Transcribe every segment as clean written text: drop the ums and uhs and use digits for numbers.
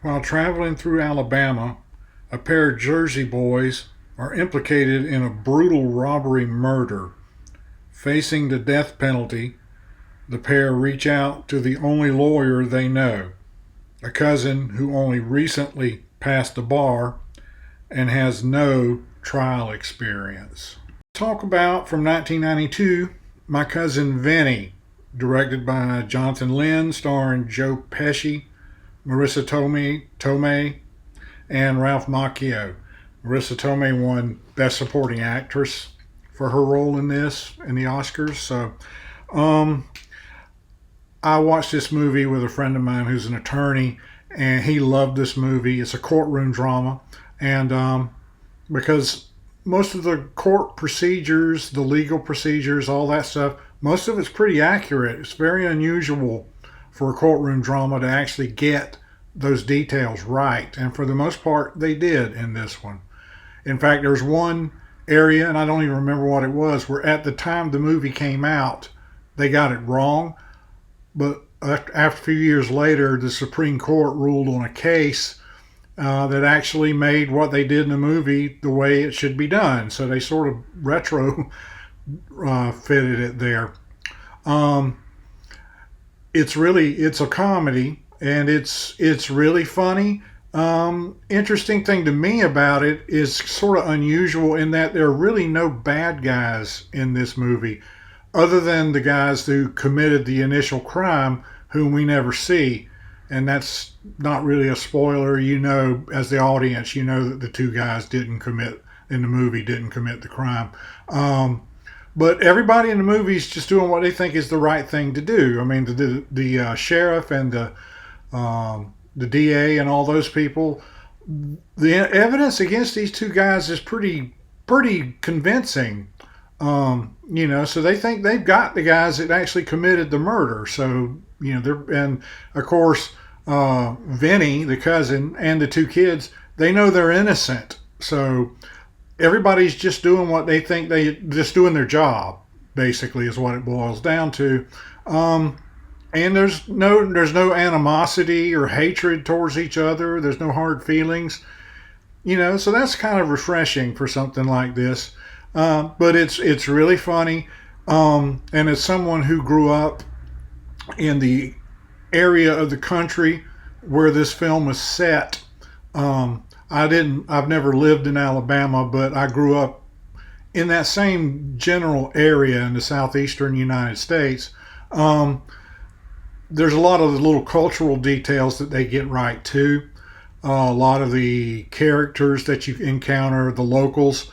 While traveling through Alabama, a pair of Jersey boys are implicated in a brutal robbery murder. Facing the death penalty, the pair reach out to the only lawyer they know, a cousin who only recently passed the bar and has no trial experience. Talk about from 1992, My Cousin Vinny, directed by Jonathan Lynn, starring Joe Pesci, Marissa Tomei, and Ralph Macchio. Marissa Tomei won Best Supporting Actress for her role in this in the Oscars. So, um, I watched this movie with a friend of mine who's an attorney, and he loved this movie. It's a courtroom drama, and because most of the court procedures, the legal procedures, all that stuff, most of it's pretty accurate. It's very unusual for a courtroom drama to actually get those details right, and for the most part, they did in this one. In fact, there's one area, and I don't even remember what it was, where at the time the movie came out, they got it wrong. But after a few years later, the Supreme Court ruled on a case that actually made what they did in the movie the way it should be done. So they sort of retro fitted it there. Um, it's a comedy, and it's really funny. Interesting thing to me about it is sort of unusual in that there are really no bad guys in this movie, other than the guys who committed the initial crime, whom we never see. And that's not really a spoiler. You know, as the audience, you know that the two guys didn't commit in the movie didn't commit the crime. But everybody in the movie is just doing what they think is the right thing to do. I mean, the sheriff and the DA and all those people. The evidence against these two guys is pretty convincing. So they think they've got the guys that actually committed the murder. So and of course, Vinny, the cousin, and the two kids, they know they're innocent. So everybody's just doing what they think they just doing their job. Basically, is what it boils down to. And there's no animosity or hatred towards each other. There's no hard feelings. So that's kind of refreshing for something like this. But it's really funny. And as someone who grew up in the area of the country where this film was set, I've never lived in Alabama, but I grew up in that same general area in the southeastern United States. There's a lot of the little cultural details that they get right too. A lot of the characters that you encounter, the locals,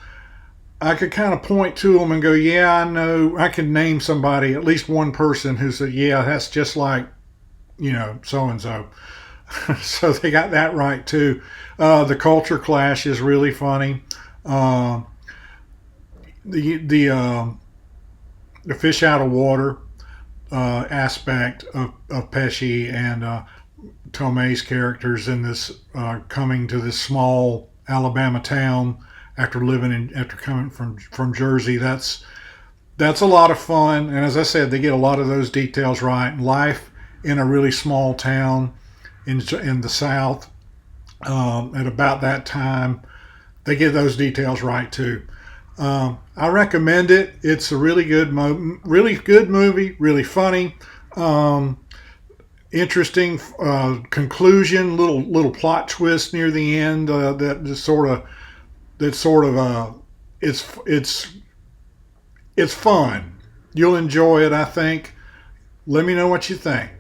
I could kind of point to them and go, yeah, I know. I can name somebody, at least one person who said, yeah, that's just like, so and so. So they got that right too. The culture clash is really funny. The fish out of water aspect of Pesci and Tomei's characters in this coming to this small Alabama town after coming from Jersey. That's a lot of fun, and as I said, they get a lot of those details right. Life in a really small town in the South at about that time, they get those details right too. I recommend it. It's a really good movie, really funny, interesting conclusion, little plot twist near the end it's fun. You'll enjoy it, I think. Let me know what you think.